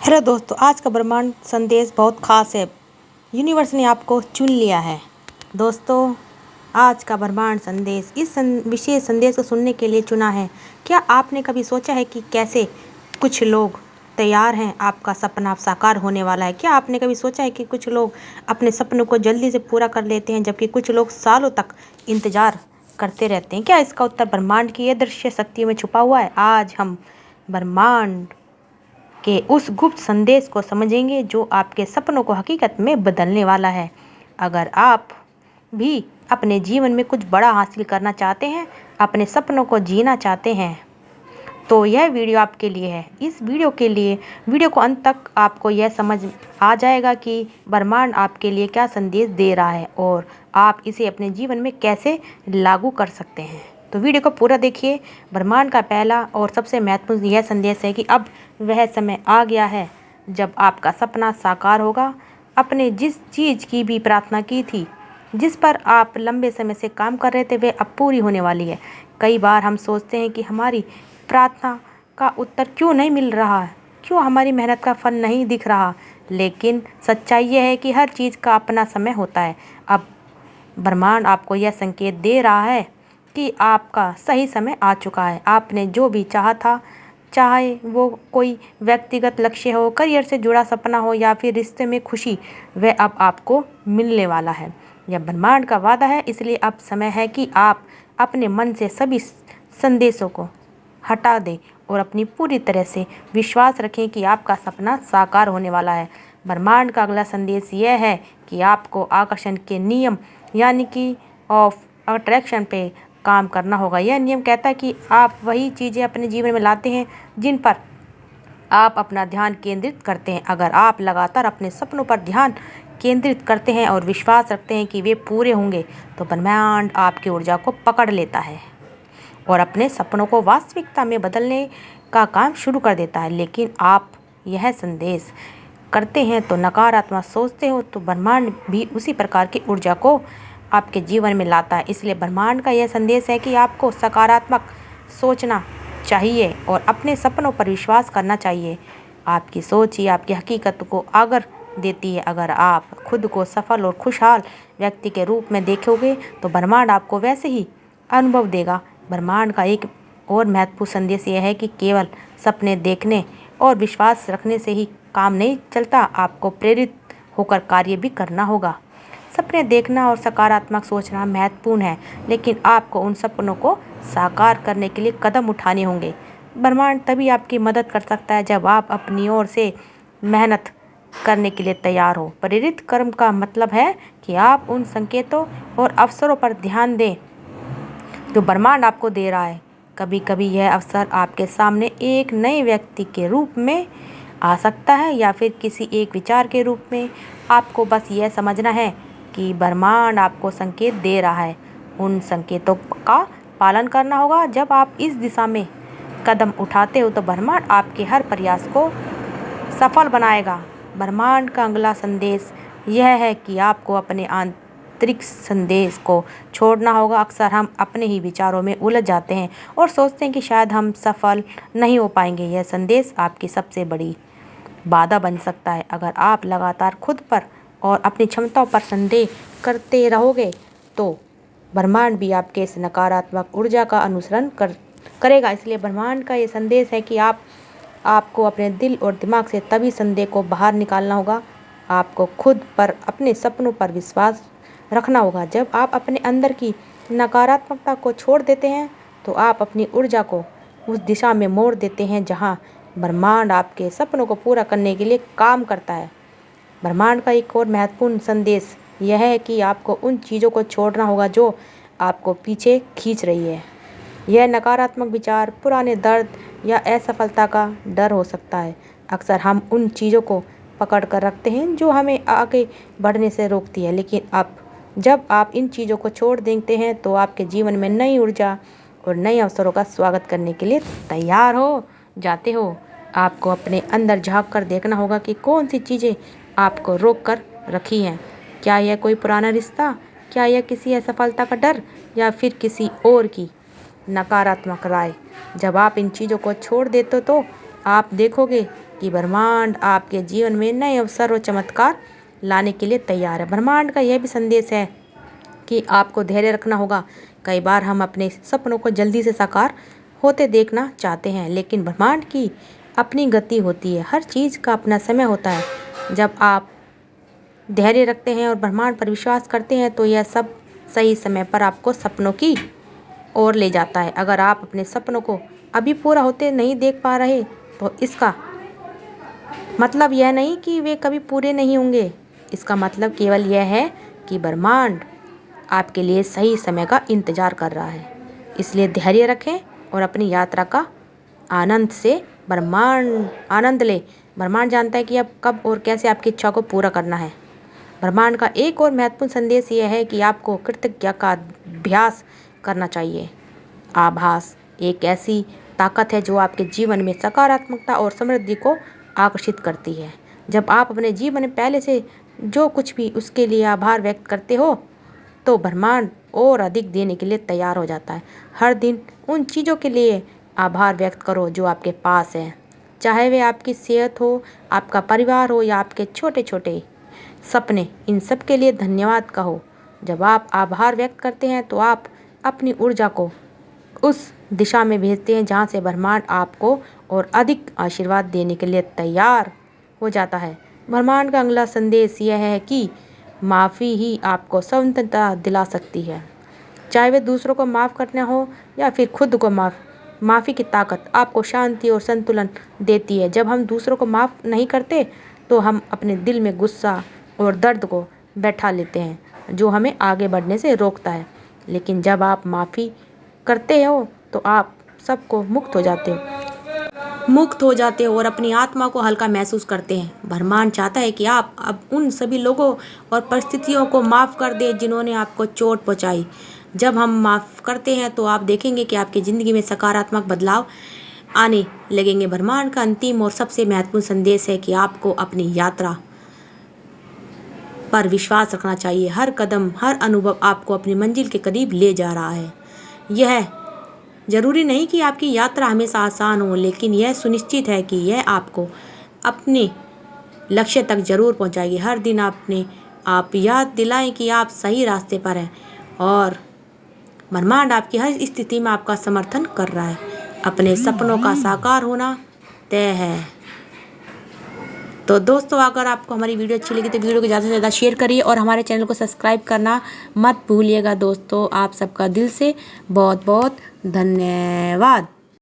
Hello दोस्तों, आज का ब्रह्मांड संदेश बहुत खास है। यूनिवर्स ने आपको चुन लिया है। दोस्तों, आज का ब्रह्मांड संदेश इस विशेष संदेश को सुनने के लिए चुना है। क्या आपने कभी सोचा है कि कैसे कुछ लोग तैयार हैं, आपका सपना साकार होने वाला है? क्या आपने कभी सोचा है कि कुछ लोग अपने सपनों को जल्दी से पूरा कर लेते हैं, जबकि कुछ लोग सालों तक इंतजार करते रहते हैं? क्या इसका उत्तर ब्रह्मांड की अदृश्य शक्ति में छुपा हुआ है? आज हम ब्रह्मांड के उस गुप्त संदेश को समझेंगे जो आपके सपनों को हकीकत में बदलने वाला है। अगर आप भी अपने जीवन में कुछ बड़ा हासिल करना चाहते हैं, अपने सपनों को जीना चाहते हैं, तो यह वीडियो आपके लिए है। इस वीडियो को अंत तक आपको यह समझ आ जाएगा कि ब्रह्मांड आपके लिए क्या संदेश दे रहा है और आप इसे अपने जीवन में कैसे लागू कर सकते हैं। तो वीडियो को पूरा देखिए। ब्रह्मांड का पहला और सबसे महत्वपूर्ण यह संदेश है कि अब वह समय आ गया है जब आपका सपना साकार होगा। आपने जिस चीज़ की भी प्रार्थना की थी, जिस पर आप लंबे समय से काम कर रहे थे, वह अब पूरी होने वाली है। कई बार हम सोचते हैं कि हमारी प्रार्थना का उत्तर क्यों नहीं मिल रहा है, क्यों हमारी मेहनत का फल नहीं दिख रहा। लेकिन सच्चाई यह है कि हर चीज़ का अपना समय होता है। अब ब्रह्मांड आपको यह संकेत दे रहा है कि आपका सही समय आ चुका है। आपने जो भी चाहा था, चाहे वो कोई व्यक्तिगत लक्ष्य हो, करियर से जुड़ा सपना हो या फिर रिश्ते में खुशी, वह अब आपको मिलने वाला है। यह ब्रह्मांड का वादा है, इसलिए अब समय है कि आप अपने मन से सभी संदेशों को हटा दें और अपनी पूरी तरह से विश्वास रखें कि आपका सपना साकार होने वाला है। ब्रह्मांड का अगला संदेश यह है कि आपको आकर्षण के नियम यानी कि ऑफ अट्रैक्शन पे काम करना होगा। यह नियम कहता है कि आप वही चीज़ें अपने जीवन में लाते हैं जिन पर आप अपना ध्यान केंद्रित करते हैं। अगर आप लगातार अपने सपनों पर ध्यान केंद्रित करते हैं और विश्वास रखते हैं कि वे पूरे होंगे, तो ब्रह्मांड आपकी ऊर्जा को पकड़ लेता है और अपने सपनों को वास्तविकता में बदलने का काम शुरू कर देता है। लेकिन आप यह संदेश करते हैं तो नकारात्मक सोचते हो, तो ब्रह्मांड भी उसी प्रकार की ऊर्जा को आपके जीवन में लाता है। इसलिए ब्रह्मांड का यह संदेश है कि आपको सकारात्मक सोचना चाहिए और अपने सपनों पर विश्वास करना चाहिए। आपकी सोच ही आपकी हकीकत को आगर देती है। अगर आप खुद को सफल और खुशहाल व्यक्ति के रूप में देखोगे, तो ब्रह्मांड आपको वैसे ही अनुभव देगा। ब्रह्मांड का एक और महत्वपूर्ण संदेश यह है कि केवल सपने देखने और विश्वास रखने से ही काम नहीं चलता, आपको प्रेरित होकर कार्य भी करना होगा। सपने देखना और सकारात्मक सोचना महत्वपूर्ण है, लेकिन आपको उन सपनों को साकार करने के लिए कदम उठाने होंगे। ब्रह्मांड तभी आपकी मदद कर सकता है जब आप अपनी ओर से मेहनत करने के लिए तैयार हो। प्रेरित कर्म का मतलब है कि आप उन संकेतों और अवसरों पर ध्यान दें जो ब्रह्मांड आपको दे रहा है। कभी कभी यह अवसर आपके सामने एक नए व्यक्ति के रूप में आ सकता है या फिर किसी एक विचार के रूप में। आपको बस यह समझना है कि ब्रह्मांड आपको संकेत दे रहा है। उन संकेतों का पालन करना होगा। जब आप इस दिशा में कदम उठाते हो, तो ब्रह्मांड आपके हर प्रयास को सफल बनाएगा। ब्रह्मांड का अगला संदेश यह है कि आपको अपने आंतरिक संदेश को छोड़ना होगा। अक्सर हम अपने ही विचारों में उलझ जाते हैं और सोचते हैं कि शायद हम सफल नहीं हो पाएंगे। यह संदेश आपकी सबसे बड़ी बाधा बन सकता है। अगर आप लगातार खुद पर और अपनी क्षमताओं पर संदेह करते रहोगे, तो ब्रह्मांड भी आपके इस नकारात्मक ऊर्जा का अनुसरण करेगा। इसलिए ब्रह्मांड का ये संदेश है कि आपको अपने दिल और दिमाग से तभी संदेह को बाहर निकालना होगा। आपको खुद पर, अपने सपनों पर विश्वास रखना होगा। जब आप अपने अंदर की नकारात्मकता को छोड़ देते हैं, तो आप अपनी ऊर्जा को उस दिशा में मोड़ देते हैं जहां ब्रह्मांड आपके सपनों को पूरा करने के लिए काम करता है। ब्रह्मांड का एक और महत्वपूर्ण संदेश यह है कि आपको उन चीज़ों को छोड़ना होगा जो आपको पीछे खींच रही है। यह नकारात्मक विचार, पुराने दर्द या असफलता का डर हो सकता है। अक्सर हम उन चीज़ों को पकड़ कर रखते हैं जो हमें आगे बढ़ने से रोकती है। लेकिन अब जब आप इन चीज़ों को छोड़ देते हैं, तो आपके जीवन में नई ऊर्जा और नए अवसरों का स्वागत करने के लिए तैयार हो जाते हो। आपको अपने अंदर झांक कर देखना होगा कि कौन सी चीज़ें आपको रोक कर रखी हैं। क्या यह कोई पुराना रिश्ता, क्या यह किसी असफलता का डर या फिर किसी और की नकारात्मक राय। जब आप इन चीज़ों को छोड़ देते हो, तो आप देखोगे कि ब्रह्मांड आपके जीवन में नए अवसर और चमत्कार लाने के लिए तैयार है। ब्रह्मांड का यह भी संदेश है कि आपको धैर्य रखना होगा। कई बार हम अपने सपनों को जल्दी से साकार होते देखना चाहते हैं, लेकिन ब्रह्मांड की अपनी गति होती है। हर चीज़ का अपना समय होता है। जब आप धैर्य रखते हैं और ब्रह्मांड पर विश्वास करते हैं तो यह सब सही समय पर आपको सपनों की ओर ले जाता है। अगर आप अपने सपनों को अभी पूरा होते नहीं देख पा रहे तो इसका मतलब यह नहीं कि वे कभी पूरे नहीं होंगे। इसका मतलब केवल यह है कि ब्रह्मांड आपके लिए सही समय का इंतज़ार कर रहा है। इसलिए धैर्य रखें और अपनी यात्रा का आनंद लें। ब्रह्मांड जानता है कि अब कब और कैसे आपकी इच्छा को पूरा करना है। ब्रह्मांड का एक और महत्वपूर्ण संदेश यह है कि आपको कृतज्ञता का अभ्यास करना चाहिए। आभास एक ऐसी ताकत है जो आपके जीवन में सकारात्मकता और समृद्धि को आकर्षित करती है। जब आप अपने जीवन में पहले से जो कुछ भी उसके लिए आभार व्यक्त करते हो तो ब्रह्मांड और अधिक देने के लिए तैयार हो जाता है। हर दिन उन चीज़ों के लिए आभार व्यक्त करो जो आपके पास है, चाहे वे आपकी सेहत हो, आपका परिवार हो या आपके छोटे छोटे सपने। इन सब के लिए धन्यवाद कहो। जब आप आभार व्यक्त करते हैं तो आप अपनी ऊर्जा को उस दिशा में भेजते हैं जहाँ से ब्रह्मांड आपको और अधिक आशीर्वाद देने के लिए तैयार हो जाता है। ब्रह्मांड का अगला संदेश यह है कि माफ़ी ही आपको स्वतंत्रता दिला सकती है। चाहे वे दूसरों को माफ़ करना हो या फिर खुद को माफ़ी की ताकत आपको शांति और संतुलन देती है। जब हम दूसरों को माफ़ नहीं करते तो हम अपने दिल में गुस्सा और दर्द को बैठा लेते हैं जो हमें आगे बढ़ने से रोकता है। लेकिन जब आप माफ़ी करते हो तो आप सबको मुक्त हो जाते हो और अपनी आत्मा को हल्का महसूस करते हैं। ब्रह्मांड चाहता है कि आप अब उन सभी लोगों और परिस्थितियों को माफ़ कर दें जिन्होंने आपको चोट पहुंचाई। जब हम माफ़ करते हैं तो आप देखेंगे कि आपकी ज़िंदगी में सकारात्मक बदलाव आने लगेंगे। ब्रह्मांड का अंतिम और सबसे महत्वपूर्ण संदेश है कि आपको अपनी यात्रा पर विश्वास रखना चाहिए। हर कदम, हर अनुभव आपको अपनी मंजिल के करीब ले जा रहा है। यह जरूरी नहीं कि आपकी यात्रा हमेशा आसान हो, लेकिन यह सुनिश्चित है कि यह आपको अपने लक्ष्य तक जरूर पहुंचाएगी। हर दिन आप याद दिलाएं कि आप सही रास्ते पर हैं और ब्रह्मांड आपकी हर स्थिति में आपका समर्थन कर रहा है। अपने सपनों का साकार होना तय है। तो दोस्तों, अगर आपको हमारी वीडियो अच्छी लगी तो वीडियो को ज़्यादा से ज़्यादा शेयर करिए और हमारे चैनल को सब्सक्राइब करना मत भूलिएगा। दोस्तों, आप सबका दिल से बहुत बहुत धन्यवाद।